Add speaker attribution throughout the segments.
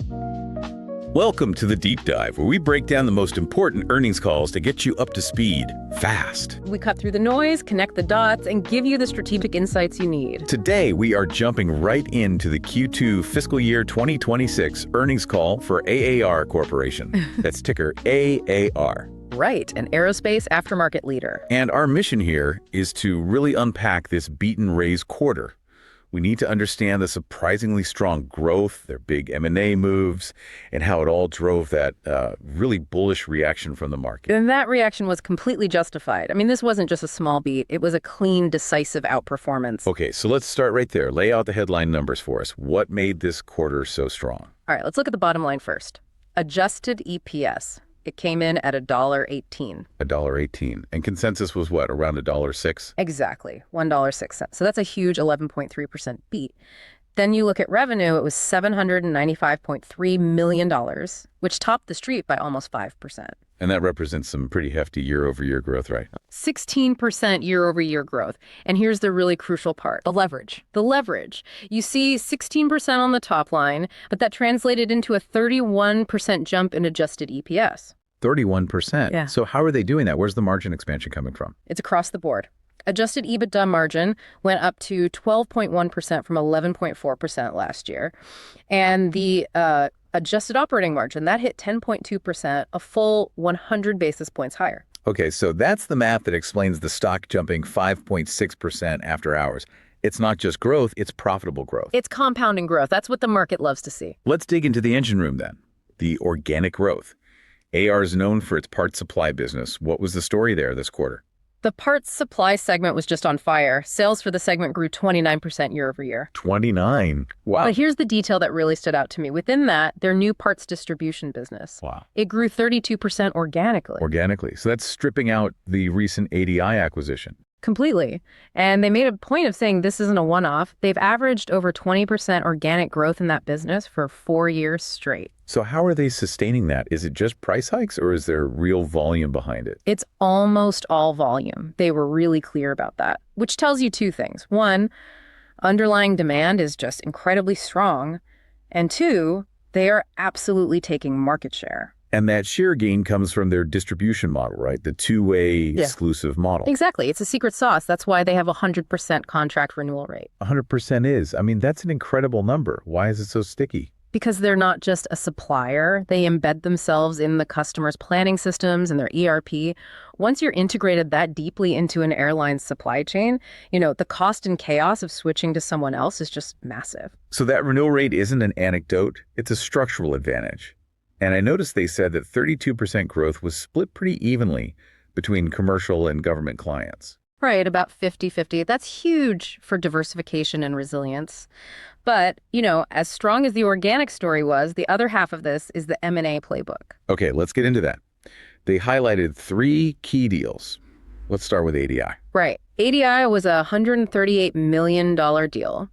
Speaker 1: Welcome to the Deep Dive, where we break down the most important earnings calls to get you up to speed, fast.
Speaker 2: We cut through the noise, connect the dots, and give you the strategic insights you need.
Speaker 1: Today, we are jumping right into the Q2 fiscal year 2026 earnings call for AAR Corporation. That's ticker AAR.
Speaker 2: Right, an aerospace aftermarket leader.
Speaker 1: And our mission here is to really unpack this beat and raise quarter. We need to understand the surprisingly strong growth, their big M&A moves, and how it all drove that really bullish reaction from the market.
Speaker 2: And that reaction was completely justified. I mean, this wasn't just a small beat. It was a clean, decisive outperformance.
Speaker 1: Okay, so let's start right there. Lay out the headline numbers for us. What made this quarter so strong?
Speaker 2: All right, let's look at the bottom line first. Adjusted EPS. It came in at $1.18.
Speaker 1: $1.18. And consensus was what, around $1.06?
Speaker 2: Exactly, $1.06. So that's a huge 11.3% beat. Then you look at revenue, it was $795.3 million, which topped the street by almost 5%.
Speaker 1: And that represents some pretty hefty year-over-year growth, right?
Speaker 2: 16% year-over-year growth. And here's the really crucial part, the leverage. The leverage. You see 16% on the top line, but that translated into a 31% jump in adjusted EPS.
Speaker 1: 31%?
Speaker 2: Yeah.
Speaker 1: So how are they doing that? Where's the margin expansion coming from?
Speaker 2: It's across the board. Adjusted EBITDA margin went up to 12.1% from 11.4% last year. And the adjusted operating margin, that hit 10.2%, a full 100 basis points higher.
Speaker 1: Okay, so that's the math that explains the stock jumping 5.6% after hours. It's not just growth, it's profitable growth.
Speaker 2: It's compounding growth. That's what the market loves to see.
Speaker 1: Let's dig into the engine room then. The organic growth. AAR is known for its parts supply business. What was the story there this quarter?
Speaker 2: The parts supply segment was just on fire. Sales for the segment grew 29% year over year.
Speaker 1: 29? Wow.
Speaker 2: But here's the detail that really stood out to me. Within that, their new parts distribution business.
Speaker 1: Wow.
Speaker 2: It grew 32% organically.
Speaker 1: Organically. So that's stripping out the recent ADI acquisition.
Speaker 2: Completely. And they made a point of saying this isn't a one-off. They've averaged over 20% organic growth in that business for 4 years straight.
Speaker 1: So how are they sustaining that? Is it just price hikes or is there real volume behind it?
Speaker 2: It's almost all volume. They were really clear about that, which tells you two things. One, underlying demand is just incredibly strong. And two, they are absolutely taking market share.
Speaker 1: And that share gain comes from their distribution model, right? The two-way exclusive model.
Speaker 2: Exactly. It's a secret sauce. That's why they have a 100% contract renewal rate.
Speaker 1: 100% is. I mean, that's an incredible number. Why is it so sticky?
Speaker 2: Because they're not just a supplier. They embed themselves in the customer's planning systems and their ERP. Once you're integrated that deeply into an airline's supply chain, the cost and chaos of switching to someone else is just massive.
Speaker 1: So that renewal rate isn't an anecdote. It's a structural advantage. And I noticed they said that 32% growth was split pretty evenly between commercial and government clients.
Speaker 2: Right, about 50-50. That's huge for diversification and resilience. But, as strong as the organic story was, the other half of this is the M&A playbook.
Speaker 1: Okay, let's get into that. They highlighted 3 key deals. Let's start with ADI.
Speaker 2: Right. ADI was a $138 million deal.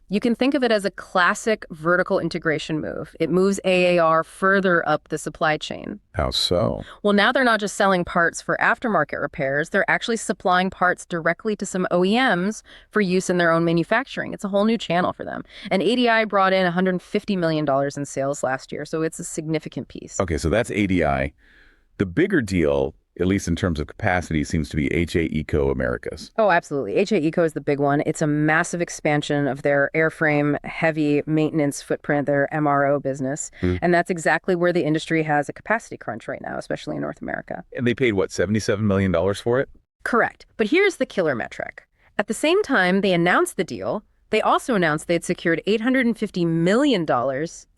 Speaker 2: You can think of it as a classic vertical integration move. It moves AAR further up the supply chain.
Speaker 1: How so?
Speaker 2: Well, now they're not just selling parts for aftermarket repairs. They're actually supplying parts directly to some OEMs for use in their own manufacturing. It's a whole new channel for them. And ADI brought in $150 million in sales last year, so it's a significant piece.
Speaker 1: Okay, so that's ADI. The bigger deal, at least in terms of capacity, seems to be HAECO Americas.
Speaker 2: Oh, absolutely. HAECO is the big one. It's a massive expansion of their airframe heavy maintenance footprint, their MRO business. And that's exactly where the industry has a capacity crunch right now, especially in North America.
Speaker 1: And they paid, what, $77 million for it?
Speaker 2: Correct. But here's the killer metric. At the same time they announced the deal, they also announced they'd secured $850 million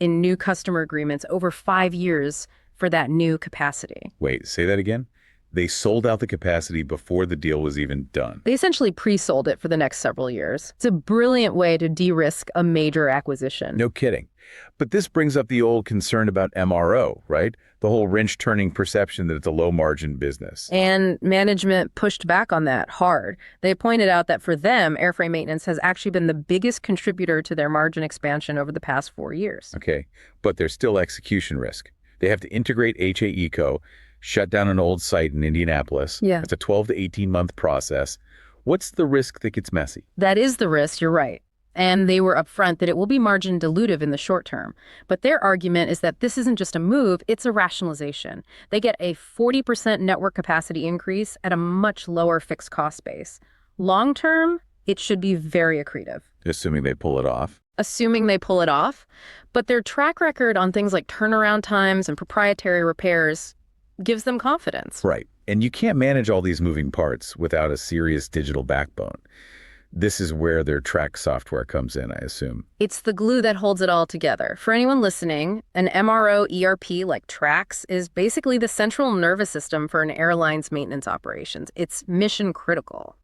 Speaker 2: in new customer agreements over 5 years for that new capacity.
Speaker 1: Wait, say that again? They sold out the capacity before the deal was even done.
Speaker 2: They essentially pre-sold it for the next several years. It's a brilliant way to de-risk a major acquisition.
Speaker 1: No kidding. But this brings up the old concern about MRO, right? The whole wrench-turning perception that it's a low-margin business.
Speaker 2: And management pushed back on that hard. They pointed out that for them, airframe maintenance has actually been the biggest contributor to their margin expansion over the past 4 years.
Speaker 1: Okay, but there's still execution risk. They have to integrate HAECO, shut down an old site in Indianapolis.
Speaker 2: Yeah.
Speaker 1: It's a 12 to 18-month process. What's the risk that gets messy?
Speaker 2: That is the risk, you're right. and they were upfront that it will be margin dilutive in the short term. But their argument is that this isn't just a move, it's a rationalization. They get a 40% network capacity increase at a much lower fixed cost base. Long term, it should be very accretive.
Speaker 1: Assuming they pull it off.
Speaker 2: Assuming they pull it off. But their track record on things like turnaround times and proprietary repairs gives them confidence.
Speaker 1: Right. And you can't manage all these moving parts without a serious digital backbone. This is where their track software comes in, I assume.
Speaker 2: It's the glue that holds it all together. For anyone listening, an MRO ERP like Trax is basically the central nervous system for an airline's maintenance operations. It's mission critical.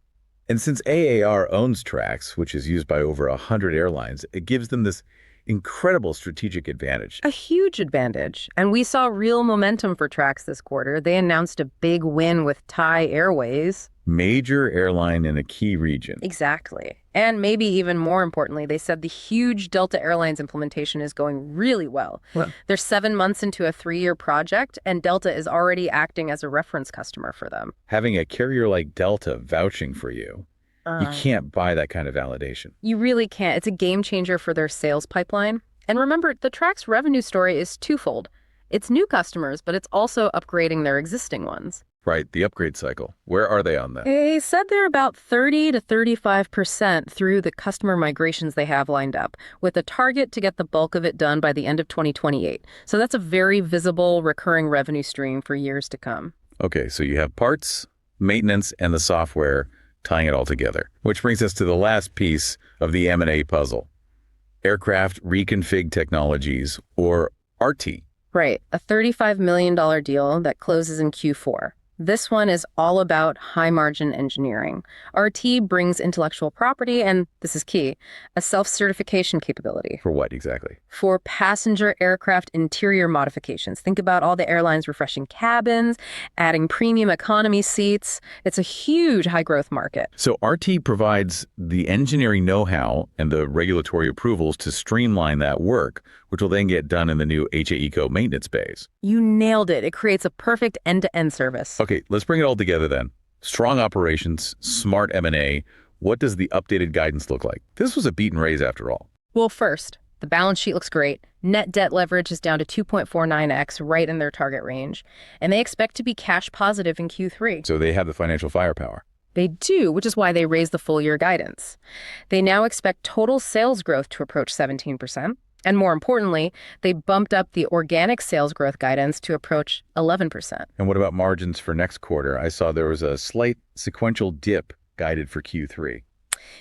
Speaker 1: And since AAR owns Trax, which is used by over 100 airlines, it gives them this incredible strategic advantage.
Speaker 2: A huge advantage. And we saw real momentum for Trax this quarter. They announced a big win with Thai Airways.
Speaker 1: Major airline in a key region.
Speaker 2: Exactly. And maybe even more importantly, they said the huge Delta Airlines implementation is going really well. They're 7 months into a 3-year project, and Delta is already acting as a reference customer for them.
Speaker 1: Having a carrier like Delta vouching for you, you can't buy that kind of validation.
Speaker 2: You really can't. It's a game changer for their sales pipeline. And remember, the Trax revenue story is twofold. It's new customers, but it's also upgrading their existing ones.
Speaker 1: Right, the upgrade cycle. Where are they on that?
Speaker 2: They said they're about 30 to 35% through the customer migrations they have lined up, with a target to get the bulk of it done by the end of 2028. So that's a very visible, recurring revenue stream for years to come.
Speaker 1: Okay, so you have parts, maintenance, and the software tying it all together. Which brings us to the last piece of the M&A puzzle. Aircraft Reconfig Technologies, or RT.
Speaker 2: Right, a $35 million deal that closes in Q4. This one is all about high-margin engineering. RT brings intellectual property, and this is key, a self-certification capability.
Speaker 1: For what exactly?
Speaker 2: For passenger aircraft interior modifications. Think about all the airlines refreshing cabins, adding premium economy seats. It's a huge high-growth market.
Speaker 1: So RT provides the engineering know-how and the regulatory approvals to streamline that work, which will then get done in the new HAECO maintenance bays.
Speaker 2: You nailed it. It creates a perfect end-to-end service.
Speaker 1: Okay, let's bring it all together then. Strong operations, smart M&A. What does the updated guidance look like? This was a beat and raise after all.
Speaker 2: Well, first, the balance sheet looks great. Net debt leverage is down to 2.49x, right in their target range. And they expect to be cash positive in Q3.
Speaker 1: So they have the financial firepower.
Speaker 2: They do, which is why they raised the full-year guidance. They now expect total sales growth to approach 17%. And more importantly, they bumped up the organic sales growth guidance to approach 11%.
Speaker 1: And what about margins for next quarter? I saw there was a slight sequential dip guided for Q3.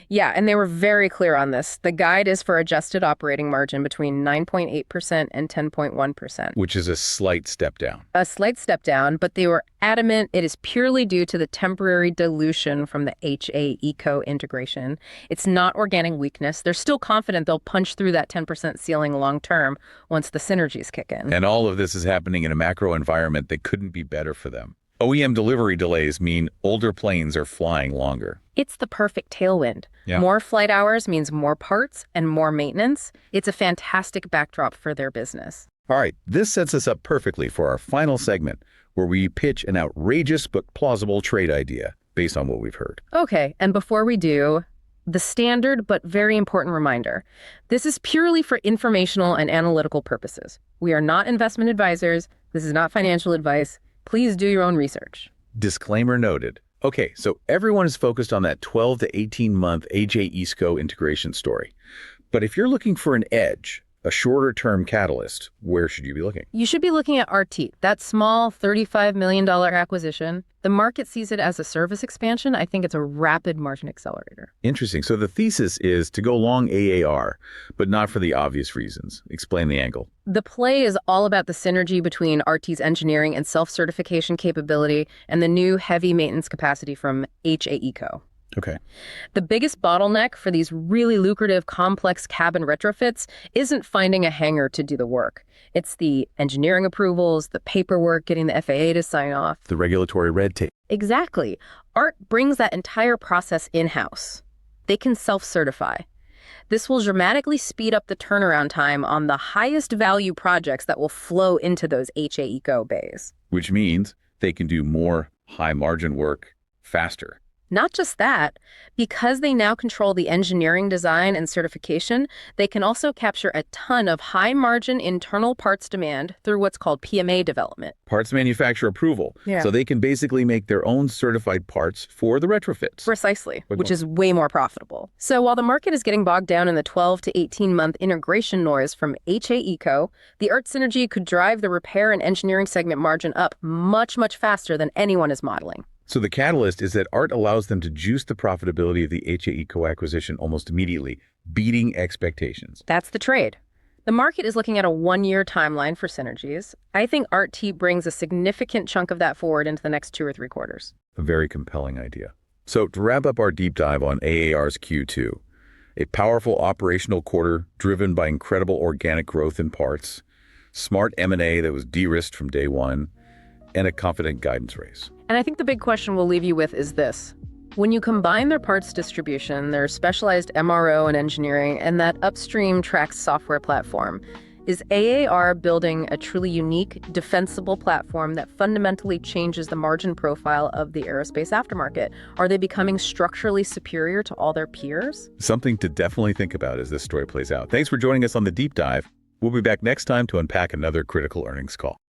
Speaker 2: Yeah, and they were very clear on this. The guide is for adjusted operating margin between 9.8% and 10.1%.
Speaker 1: Which is a slight step down.
Speaker 2: A slight step down, but they were adamant it is purely due to the temporary dilution from the HAECO integration. It's not organic weakness. They're still confident they'll punch through that 10% ceiling long term once the synergies kick in.
Speaker 1: And all of this is happening in a macro environment that couldn't be better for them. OEM delivery delays mean older planes are flying longer.
Speaker 2: It's the perfect tailwind.
Speaker 1: Yeah.
Speaker 2: More flight hours means more parts and more maintenance. It's a fantastic backdrop for their business.
Speaker 1: All right, this sets us up perfectly for our final segment, where we pitch an outrageous but plausible trade idea based on what we've heard.
Speaker 2: Okay, and before we do, the standard but very important reminder. This is purely for informational and analytical purposes. We are not investment advisors. This is not financial advice. Please do your own research.
Speaker 1: Disclaimer noted. Okay, so everyone is focused on that 12 to 18-month HAECO integration story. But if you're looking for an edge, a shorter-term catalyst, where should you be looking?
Speaker 2: You should be looking at RT, that small $35 million acquisition. The market sees it as a service expansion. I think it's a rapid margin accelerator.
Speaker 1: Interesting. So the thesis is to go long AAR, but not for the obvious reasons. Explain the angle.
Speaker 2: The play is all about the synergy between RT's engineering and self-certification capability and the new heavy maintenance capacity from HAECO.
Speaker 1: Okay.
Speaker 2: The biggest bottleneck for these really lucrative, complex cabin retrofits isn't finding a hangar to do the work. It's the engineering approvals, the paperwork, getting the FAA to sign off.
Speaker 1: The regulatory red tape.
Speaker 2: Exactly. ART brings that entire process in-house. They can self-certify. This will dramatically speed up the turnaround time on the highest value projects that will flow into those HAECO bays.
Speaker 1: Which means they can do more high-margin work faster.
Speaker 2: Not just that, because they now control the engineering, design, and certification, they can also capture a ton of high-margin internal parts demand through what's called PMA development.
Speaker 1: Parts manufacturer approval.
Speaker 2: Yeah.
Speaker 1: So they can basically make their own certified parts for the retrofits.
Speaker 2: Precisely, which is way more profitable. So while the market is getting bogged down in the 12 to 18-month integration noise from HAECO, the ERT synergy could drive the repair and engineering segment margin up much, much faster than anyone is modeling.
Speaker 1: So the catalyst is that ART allows them to juice the profitability of the HAECO acquisition almost immediately, beating expectations.
Speaker 2: That's the trade. The market is looking at a one-year timeline for synergies. I think ART brings a significant chunk of that forward into the next 2 or 3 quarters.
Speaker 1: A very compelling idea. So to wrap up our deep dive on AAR's Q2, a powerful operational quarter driven by incredible organic growth in parts, smart M&A that was de-risked from day one, and a confident guidance raise.
Speaker 2: And I think the big question we'll leave you with is this. When you combine their parts distribution, their specialized MRO and engineering, and that upstream Trax software platform, is AAR building a truly unique, defensible platform that fundamentally changes the margin profile of the aerospace aftermarket? Are they becoming structurally superior to all their peers?
Speaker 1: Something to definitely think about as this story plays out. Thanks for joining us on the deep dive. We'll be back next time to unpack another critical earnings call.